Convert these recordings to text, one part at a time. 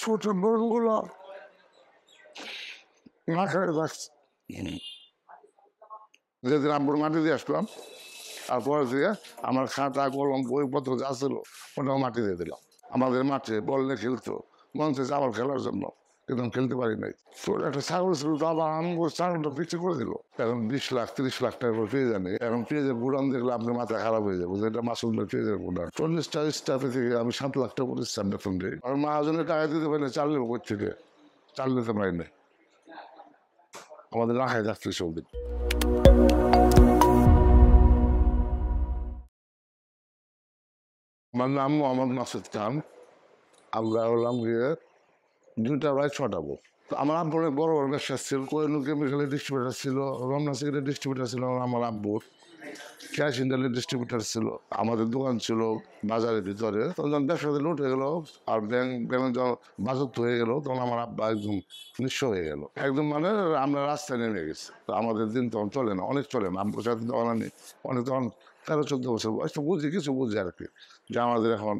ছোট বোনগুলো না খেয়ে যাচ্ছে। যেদিন আব্বুর মাটি দিয়ে আসলাম তারপরে দিয়ে আমার খাতা কলম বইপত্র যা ছিল ওটাও মাটি দিয়ে দিলাম। আমাদের মাঠে বল নিয়ে খেলতো, মন চাইছে আবার খেলার জন্য, কিন্তু আমি খেলতে পারি নাই। তোর একটা ছাগল ছিল, তো আবার আমগো ছাগলটা বিক্রি করে দিল। এখন 20 লাখ 30 লাখ টাকা করে পেয়ে জানি। এখন পেঁয়াজের গুড়ান দেখলে আপনার মাথা খারাপ হয়ে যাবে, এটা মাসুলের পেঁয়াজের গুড়ান। 40টা স্টাফে থেকে আমি 7 লাখ টাকা করেছি বেতন দিয়ে। আর মহাজনের টাকা দিতে পারি না, চাল নেবো কোথা থেকে? চাল নিতে পারি না, আমাদের না খাই থাকতে চলবে। আমার নাম মোহাম্মদ মাসুদ খান। আমরা হলাম গিয়ে 2টা বাই 6টা বউ। তো আমার আব্বুর অনেক বড় বড় ব্যবসা ছিল, কোহিনুর কেমিক্যালের ডিস্ট্রিবিউটার ছিল, রমনা সিগারেটের ডিস্ট্রিবিউটার ছিল আমার আব্বুর, ক্যাশ ইন্ডালের ডিস্ট্রিবিউটার ছিল, আমাদের দোকান ছিল বাজারের ভিতরে। তখন যখন ব্যবসাতে লুট হয়ে গেলো আর ব্যাংক যখন বাজত হয়ে গেলো, তখন আমার আব্বা একদম নিঃস্ব হয়ে গেল, একদম মানে আমরা রাস্তায় নেমে গেছি। তো আমাদের দিন তখন চলে না, অনেক চলে না, আব্বুর সাথে তখন আমি অনেক তখন 13-14 বছর বয়স, তো বুঝি কিছু বুঝি আর কি, যে আমাদের এখন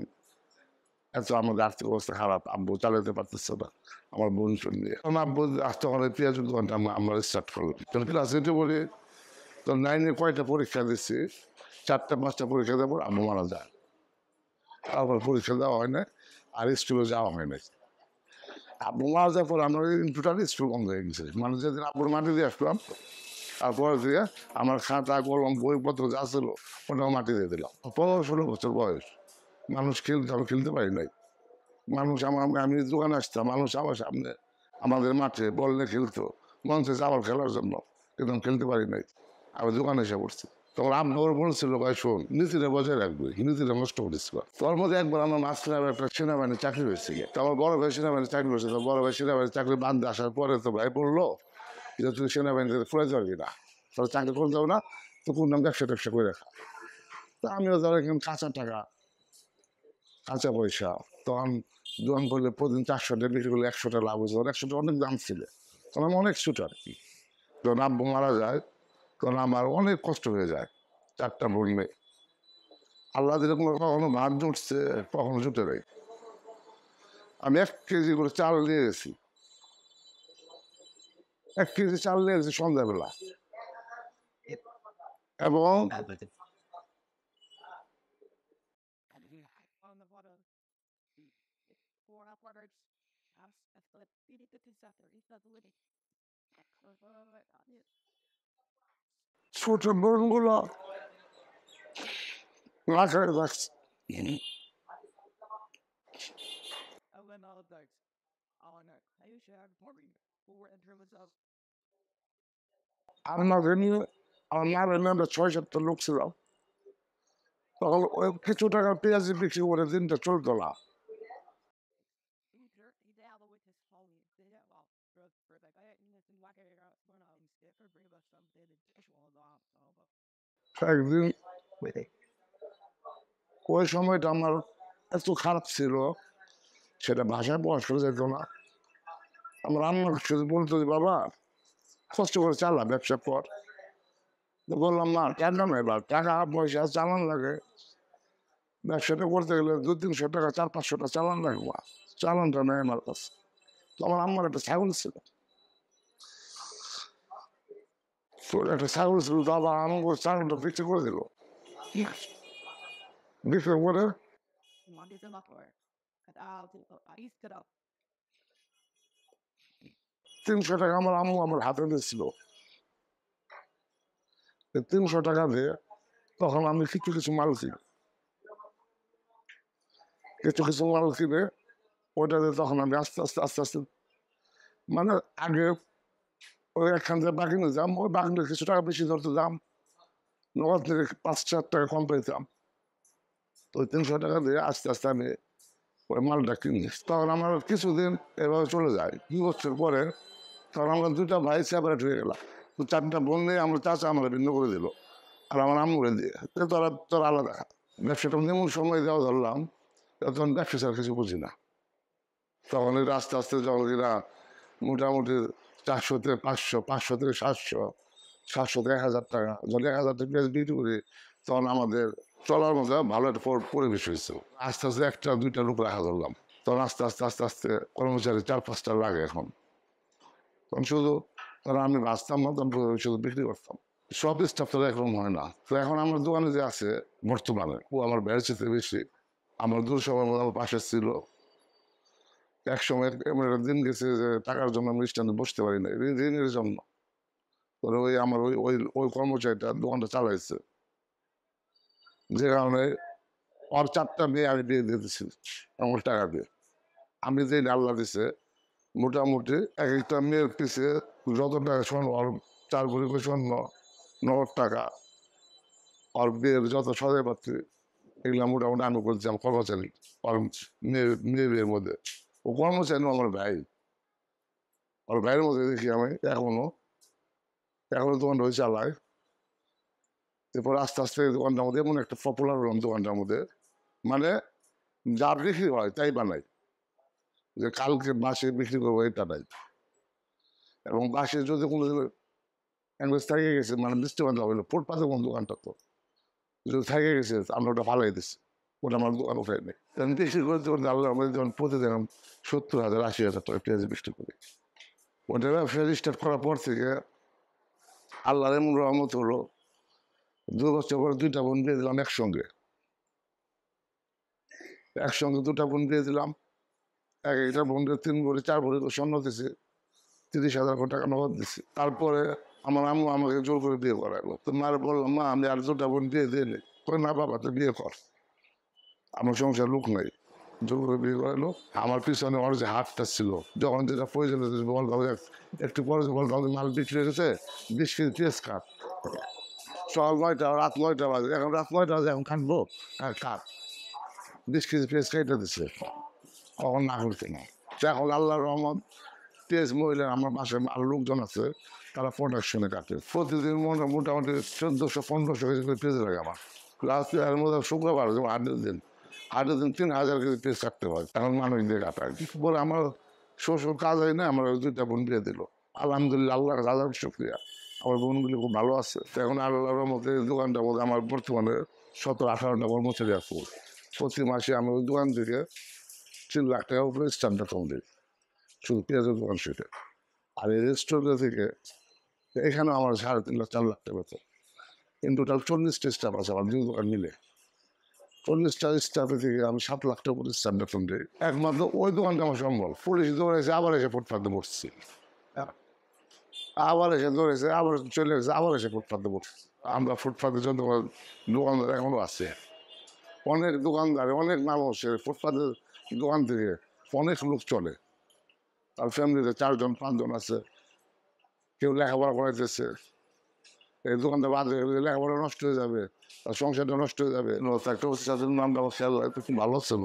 এত আমাদের আর্থিক অবস্থা খারাপ, আব্বু চালাতে পারতেছে না আমার বোন নিয়ে। তখন আব্বু আসতে আমার পেঁয়াজের দোকানটা আমরা স্টার্ট করলাম। তখন ক্লাস 8-এ পড়ি, তো 9-এ কয়টা পরীক্ষা দিচ্ছি, 4টা-5টা পরীক্ষা দেওয়ার পর আম্মু মারা যায়। তারপর পরীক্ষা দেওয়া হয় না, আর স্কুলে যাওয়া হয় না। আব্বু মারা যাওয়ার পর আমরা টোটালি স্কুল বন্ধ হয়ে গেছে। মানে যেদিন আব্বুর মাটি দিয়ে আসলাম তারপরে দিয়ে আমার খাতা কলম বইপত্র যা ছিল ওটাও মাটি দিয়ে দিলাম। 15-16 বছর বয়স, মানুষ খেলতে, আমি খেলতে পারি নাই। মানুষ আমি দোকানে আসতাম, মানুষ আমার সামনে আমাদের মাঠে বল নিয়ে খেলতো, মন চাইছে আবার খেলার জন্য, কিন্তু আমি খেলতে পারি নাই। আমি দোকানে এসে পড়ছি। তখন আপনার বলছিল ভাই শোন, নীতিটা বজায় রাখবে, নীতিটা নষ্ট করেছিল। তোর মধ্যে একবার আমার মাঝখানে একটা সেনাবাহিনীর চাকরি হয়েছিল, তো আমার বড় ভাই সেনাবাহিনীর চাকরি হয়েছে। তো বড় ভাই সেনাবাহিনীর চাকরি বাদ দিয়ে আসার পরে তো ভাই বললো যে তুই সেনাবাহিনীতে ফুরাই যাবি না, তোর চাকরি করে যাবো না, তো কোন নাম ব্যবসা ট্যাবসা করে রাখা। তো আমিও ধর এখানে কাঁচা টাকা, কাঁচা পয়সা, তখন দোকান করলে প্রতিদিন 400 টাকা বিক্রি করলে 100 টাকা লাভ হয়েছে, 100 টাকা অনেক দাম ছিল, তখন আমি অনেক ছুট আর কি। যখন আব্বু মারা যায় তখন আমার অনেক কষ্ট হয়ে যায়। 4টা বোন মেয়ে, আল্লাহ দিলে কখনো ভাত জুটছে, কখনো জুটে নেই। আমি 1 কেজি করে চাল নিয়ে গেছি, 1 কেজি চাল নিয়ে গেছি সন্ধ্যাবেলা, এবং ছোট বোনগুলো না খেয়ে যাচ্ছে। আমাকে নিয়ে আমার মারের নিয়ে আমরা 6-7টা লোক ছিলাম। তখন ওই কিছু টাকা পেঁয়াজি বিক্রি করে দিনটা চলতো না। একদিন ওই সময়টা আমার এত খারাপ ছিল, সেটা ভাষায় প্রকাশ করা যেত না। আমার আম্মার সাথে বলতো যে বাবা কষ্ট করে চালা, ব্যবসা কর। তো বললাম না, কেন না, এবার টাকা পয়সা চালান লাগে, ব্যবসাটা করতে গেলে 200-300 টাকা 400-500 টাকা চালান লাগবো, চালানটা নেই আমার কাছে। তো আমার আম্মার একটা ছাগল ছিল, তো একটা ছাগল ছিল, তো আবার আমাকে ছাগলটা বিক্রি করে দিল। বিক্রি করে 300 টাকা আমার আম্মু আমার হাতে দিয়েছিল। 300 টাকা দিয়ে তখন আমি কিছু কিছু মাল কিনি, কিছু কিছু মাল কিনে ওইটাতে তখন আমি আস্তে আস্তে আস্তে আস্তে, মানে আগে ওই একখান থেকে বাকি নিয়ে যাম, ওই বাকিটা কিছু টাকা বেশি ধরতে যাম, নগদ থেকে 5-4 টাকা কম পেতাম। তো ওই 300 টাকা দিয়ে আস্তে আস্তে আমি ওই মালটা কিনি। তখন আমার কিছুদিন এভাবে চলে যায়। 2 বছর পরে তখন আমরা 2টা ভাই সেপারেট হয়ে গেলাম। তো 4টা বোন নিয়ে আমরা চাচা আমরা ভিন্ন করে দিল, আর আমার আম্মুরে দিয়ে তোরা আলাদা। ব্যবসাটা যেমন সময় দেওয়া ধরলাম, তখন ব্যবসা ছাড়া কিছু বুঝি না। তখন এটা আস্তে আস্তে যখন কিনা মোটামুটি 400 থেকে 500, 500 থেকে 700, 700 থেকে 1000 টাকা, যখন 1000 টাকা পেঁয়াজ বিক্রি করি, তখন আমাদের চলার মধ্যে ভালো একটা পরিবেশ হয়েছে। আস্তে আস্তে 1টা 2টা লোক রাখা ধরলাম। তখন আস্তে আস্তে আস্তে আস্তে কর্মচারী 4-5টা লাগে এখন। তখন শুধু তখন আমি বাঁচতাম না, তখন শুধু বিক্রি করতাম। সব স্টাফ তো একরকম হয় না। তো এখন আমার দোকানে যে আছে বর্তমানে, ও আমার ব্যয়ের চেয়ে বেশি। আমার দূর সময়ের মধ্যে আমার পাশে ছিল। একসময় এমন একটা দিন গেছে যে টাকার জন্য আমি স্ট্যান্ডে বসতে পারি না, ঋণের জন্য। পরে ওই আমার ওই ওই ওই কর্মচারীটা দোকানটা চালাইছে, যে কারণে ওর 4টা মেয়ে আমি বিয়ে দিয়ে দিচ্ছি আমার টাকা দিয়ে। আমি যে আল্লাহ দিছে মোটামুটি এক একটা মেয়ের পিছিয়ে যত টাকা স্বর্ণ, ওর 4 ভরি করে স্বর্ণ, নগদ টাকা, ওর বিয়ের যত সজাইপাত্রী, এগুলা মোটামুটি আমি করছি আমার কর্মচারী। ওর মেয়ে বিয়ের মধ্যে ও কর্মচারী না, আমার ভাই। ওর ভাইয়ের মধ্যে দেখি আমি এখনো দোকানটা ওই চালায়। এরপর আস্তে আস্তে দোকানটার মধ্যে এমন একটা পপুলার হলাম দোকানটার মধ্যে, মানে যা বিক্রি হয় তাই বানাই, যে কালকে বাসে বিক্রি করবো এটা নাই। এবং বাসে যদি কোনো ইনভেস্ট থেকে গেছে, মানে বৃষ্টি বান্ধব হইলো, ফুটপাতে কোন দোকানটা তো যদি থেকে গেছে আমরা ওটা ফালাই দিচ্ছি, ওটা আমার দোকান উঠাই নেই। আমি বিক্রি করতে করতে আল্লাহ আমাদের যখন প্রতিদিন 70,000 80,000 টাকা পেঁয়াজ বিক্রি করি। ওটা ব্যবসা স্টার্ট করার পর থেকে আল্লাহর এমন রহমত হলো, 2 বছর পরে 2টা বোন বিয়ে দিলাম একসঙ্গে। একসঙ্গে 2টা বোন বিয়ে দিলাম। এক একটা বোনকে 3 ভরি 4 ভরি করে স্বর্ণ দিছে, 30,000 টাকা নগদ দিছি। তারপরে আমার আম্মু আমাকে জোর করে বিয়ে করাইলো। তো মার বললাম, মা আমি আর 2টা বোন বিয়ে দিয়ে নি। কই না বাবা, তো বিয়ে কর, আমার সংসার লোক নাই। জোর করে বিয়ে করাইলো। আমার পিছনে ওর যে হাতটা ছিল, যখন যেটা প্রয়োজন হয়েছে বল কাউকে, একটু পরে বল কাউকে মাল বিক্রি হয়ে গেছে, 20 কেজি পেঁয়াজ কাট। সকাল 9টা রাত 9টা বাজে, এখন রাত 9টা বাজে, এখন কাটবো, হ্যাঁ কাট। 20 কেজি পেঁয়াজ কেটে দিচ্ছে, কখন না করতে না। এখন আল্লাহর রহমত, তেজ মহিলা আমার পাশে আরো লোকজন আছে, তারা প্রোডাকশনে কাটে। প্রতিদিন মোটামুটি 1400-1500 কেজি করে পেঁয়াজ লাগে আমার। লাস্ট এর মধ্যে শুক্রবার যেমন 8 দিন 3000 কেজি পেঁয়াজ কাটতে হয়, এখন মানুষ দিয়ে কাটায়। বলে আমার শ্বশুর কাজ হয় না, আমার 2টা বোন বিয়ে দিল। আলহামদুলিল্লাহ, আল্লাহ হাজার শুক্রিয়া, আমার বোনগুলি খুব ভালো আছে। তো এখন আল্লাহর মধ্যে দোকানটার মধ্যে আমার বর্তমানে 17-18টা কর্মচারী আছে। প্রতি মাসে আমি ওই দোকান থেকে 3 লাখ টাকা উপরে স্ট্যান্ডার্ড কম দিই, শুধু পেঁয়াজের দোকান সেটা। আর এই রেস্টুরেন্ট থেকে এখানে আমার 3.5-4 লাখ টাকা বেতন। ইন টোটাল 40টা স্টাফ আছে আমার 2 দোকান মিলে। 40টা স্টাফে থেকে আমি 7 লাখ টাকা করে স্টাফ বেতন দিই। একমাত্র ওই দোকানটা আমার সম্বল। পুলিশ দৌড়েছে, আবার এসে ফুটপাতে বসছি, আবার এসে দৌড়েছে, আবার চলে গেছে, আবার এসে ফুটপাতে বসছি। আমরা ফুটপাতে যত দোকানদার এখনো আছে, অনেক দোকানদার, অনেক মানুষের ফুটপাতের দোকান থেকে অনেক লোক চলে। তার ফ্যামিলিতে 4-5 জন আছে। কেউ লেখাপড়া করাইতেছে, এই দোকানটা বাদ হয়ে গেলে লেখাপড়া নষ্ট হয়ে যাবে, তার সংসারটা নষ্ট হয়ে যাবে। একটা হচ্ছে তাদের নামটা আমার খেয়াল একটু খুব ভালো ছিল।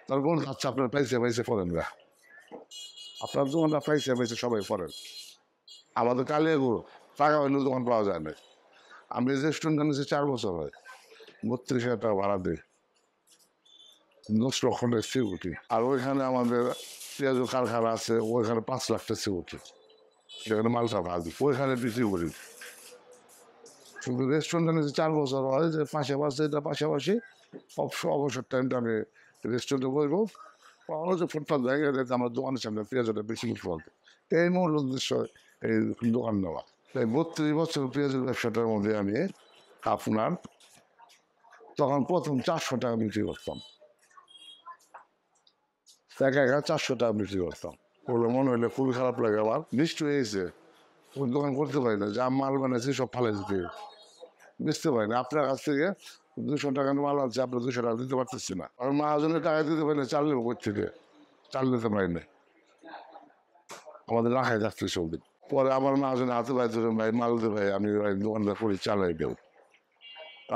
তারপর আচ্ছা আপনার পাইছে করেন না, আপনার দোকানটা পাইছে সবাই করেন। আমাদের কালিয়াগুড় টাকা হইলেও দোকান পাওয়া যায় না। আমি রেস্টুরেন্ট নিয়েছি 4 বছর হয়, 32,000 টাকা ভাড়া দিই, 10 লক্ষের সিকিউরিটি। আর ওইখানে আমাদের পেঁয়াজ কারখানা আছে, ওইখানে 5 লাখ টাকা সিকিউরিটি, সেখানে মালটা ভাজি ওইখানে বিক্রি করি। শুধু রেস্টুরেন্টটা নিয়েছি 4 বছর হয়, যে পাশাপাশি অবসর টাইমটা আমি রেস্টুরেন্টে বসবো, যে ফুটপাথ জায়গায় আমার দোকানের সামনে পেঁয়াজটা বেশি কিছু বলতে। এই মূল উদ্দেশ্য এই দোকান নেওয়া। তাই 32 বছর পেঁয়াজের ব্যবসাটার মধ্যে আমি আপনার তখন প্রথম 400 টাকা বিক্রি করতাম, একা 400 টাকা বিক্রি করতাম। ওগুলো মনে হইলে খুবই খারাপ লাগে। আবার বৃষ্টি হয়েছে, ওই দোকান করতে পারি না, যা মাল বানাইছি সব ফালাই দিতে, বুঝতে পারি না। আপনার কাছ থেকে 200 টাকার মাল আছে, আপনার 200 টাকা দিতে পারতেছি না। আর মহাজনের টাকা দিতে পারি না, চাল নেবো কোথা থেকে, চাল দিতে পারি না, আমাদের রাখায় যাচ্ছে সবদিন। পরে আমার মহাজনের হাতে ভাই ধরে, ভাই মাল দে ভাই, আমি দোকানটা করি, চালাই দেব।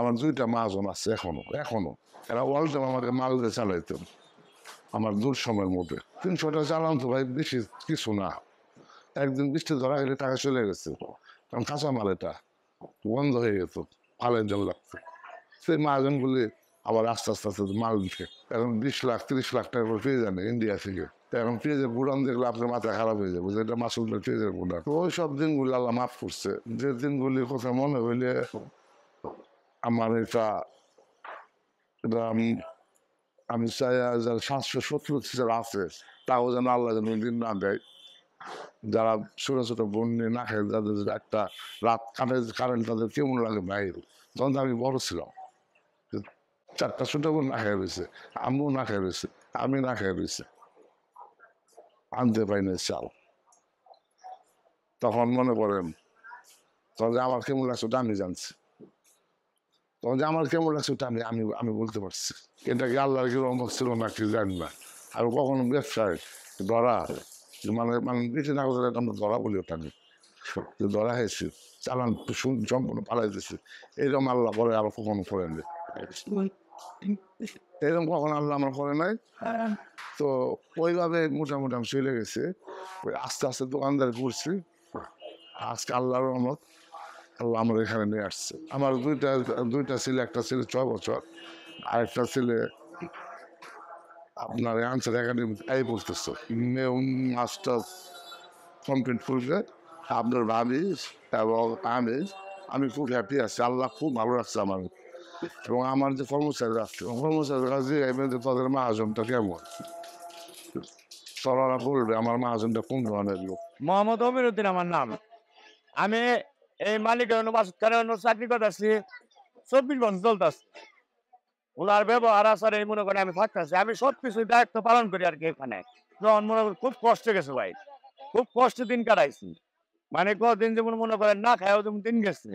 আমার 2টা মহাজন আছে এখনো এরা ওয়াল টাইম আমাকে মাল দিয়ে চালাইতেন আমার দূর সময়ের মধ্যে। 300 টাকা চালাম তো ভাই, বেশি কিছু না। একদিন বৃষ্টি ধরা গেলে টাকা চলে গেছে, কারণ কাঁচা মাল এটা বন্ধ হয়ে গেত, ফালের জল লাগতো। সেই মহাজনগুলি আবার আস্তে আস্তে আস্তে মাল দিচ্ছে। এখন 20 লাখ 30 লাখ টাকা করে পেয়ে যান ইন্ডিয়া থেকে। এখন পেঁয়াজের গুড়ান দেখলে আপনার মাথা খারাপ হয়ে যাবে, যে এটা মাসুলটা পেঁয়াজের গুড়ান। তো ওই সব দিনগুলি আল্লাহ মাফ করছে। যে দিনগুলির কথা মনে হইলে আমার এটা আমি আমি চাই যারা 770 যারা আছে তাও যেন আল্লাহ যেন দিন না দেয়, যারা ছোট ছোট বোন নিয়ে না খেয়ে যাদের একটা রাত কারেন্ট তাদের কেমন লাগে বাইরে। তখন তো আমি বড় ছিলাম, 4টা ছোট বোন না খেয়ে রয়েছে, আম্মু না খেয়ে রয়েছে, আমি না খেয়ে রয়েছে, আনতে পারি না চাল। তখন মনে করেন তখন যে আমার কেমন লাগছে ওটা আমি জানছি, তখন যে আমার কেমন লাগছে ওটা আমি আমি আমি বলতে পারছি। এটা কি আল্লাহর কি রহমত ছিল না কি জানি না। আর কখনো ব্যবসায় ধরা মানে মানে বেশি না করে আমরা ধরা বলি ওটাকে, ধরা হয়েছি চালান সম্পূর্ণ পালাই দিয়েছি, এরকম আল্লাহ করে আবার কখনো করেন এরকম কখনো আল্লাহ আমার করে নাই। তো ওইভাবে মোটামুটি আমি চলে গেছে, ওই আস্তে আস্তে দোকানদারি করছি। আজকে আল্লাহর রহমত আল্লাহ আমার এখানে নিয়ে আসছে। আমার দুইটা ছেলে, একটা ছেলে 6 বছর, আরেকটা ছেলে আপনার আনসার একাডেমি এই পড়তেছে, মাস্টার্স কমপ্লিট করবে। আপনার ভাবি এবং আমি খুব হ্যাপি আছি, আল্লাহ খুব ভালো রাখছে আমার। এবং আমার যে কর্মচারী আছে কর্মচারীরা যে তাদের মহাজনটা কেমন, সরারা বলবে আমার মহাজনটা কোন ধরনের লোক। মোহাম্মদ অমিরুদ্দিন আমার নাম। আমি এই মালিকের চাকরি করতেছি, 24 বছর চলতেছে। ওনার ব্যবহার আচারে মনে করেন আমি থাকতেছি, আমি সবকিছু দায়িত্ব পালন করি আর কি। এখানে যখন মনে করেন খুব কষ্ট গেছে ভাই, খুব কষ্টে দিন কাটাইছি। মানে কদিন যেমন মনে করেন না খায়ও যেমন দিন গেছে।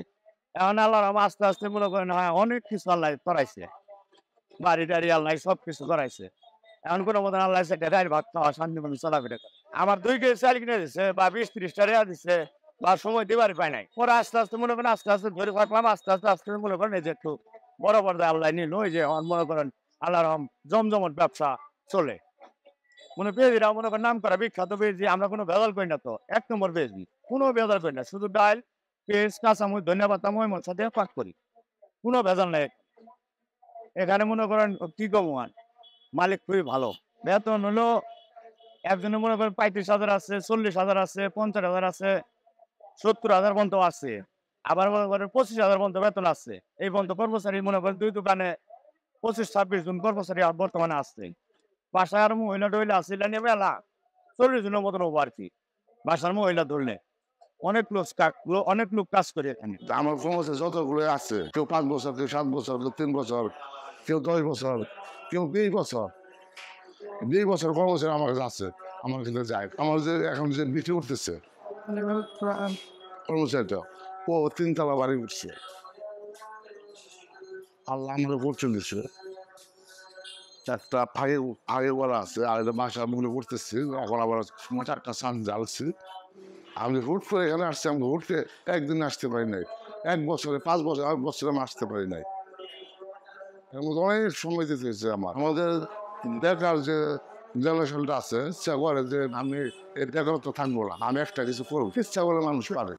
এখন আল্লাহ আস্তে আস্তে মনে করেন হ্যাঁ অনেক কিছু আল্লাহ করাইছে, বাড়ি টাড়ি আল্লাহ সবকিছু করাইছে। এখন কোনো মতন আল্লাহ ভাত খাওয়া শান্তি মতো চলাফেরা করে। আমার 2 কেজি চাল কিনে দিচ্ছে বা 20-30টা রেয়া দিচ্ছে, বা সময় দিবার পায় নাই। পরে আস্তে আস্তে মনে করেন আস্তে আস্তে ধরে থাকলাম, আস্তে আস্তে আস্তে মনে করেন এই যে একটু বড় পর্দায় আল্লাহ নিল, ওই যে মনে করেন আল্লাহর জমজমট ব্যবসা চলে। পেঁয়াজিরা মনে করেন নাম করা বিখ্যাত পেঁয়াজি, আমরা কোনো ভেজাল করি না, তো 1 নম্বর পেঁয়াজি, কোনো ভেজাল করি না, শুধু ডাল, পেঁয়াজ, কাঁচামরিচ, ধনিয়া পাতা, মশলা দিয়ে পাক করি, কোনো ভেজাল নেই এখানে। মনে করেন কি কমান মালিক খুবই ভালো। বেতন হলো একজনের মনে করেন 35,000 আছে, 40,000 আছে, 50,000 আছে, 70,000 পর্যন্ত আছে। আবার মনে করেন 25,000 পর্যন্ত বেতন আছে। এই পর্যন্ত কর্মচারী মনে করেন 2 দোকানে 25-26 জন কর্মচারী বর্তমানে আছে। বাসায় আর মহিলা টহিলা আছে নিয়ে বেলা 40 জনের মতন হবো আর কি। বাসার মহিলা ধরলে অনেক লোক কাজ করে এখানে। আমার কর্মচারী যতগুলো আছে, কেউ 5 বছর, কেউ 7 বছর, কেউ 3 বছর, কেউ 10 বছর, কেউ 20 বছর, 20 বছর কর্মচারী আমার কাছে আছে, আমার কাছে যায়। আমার যে এখন যে বিক্রি করতেছে কর্মচারীটা, ও 3 তলা বাড়ি উঠছে, আল্লাহ আমার করতে দিচ্ছে। একটা ফাঁকে বলা আছে, আর একটা বাসা মনে করতেছি, এখন আবার 4টা সান জ্বালছি। আমি হুট করে এখানে আসছি, আমি হুটকে একদিন আসতে পারি নাই, 1 বছরে 5 বছর 8 বছরে আমি আসতে পারি নাই। অনেক সময় দিতে হয়েছে আমার। আমাদের দেখার যে জেনারেশনটা আছে, ইচ্ছা করে যে আমি এই দেখার তো থাকবো না, আমি একটা কিছু করবো, ইচ্ছা করে মানুষ পারে।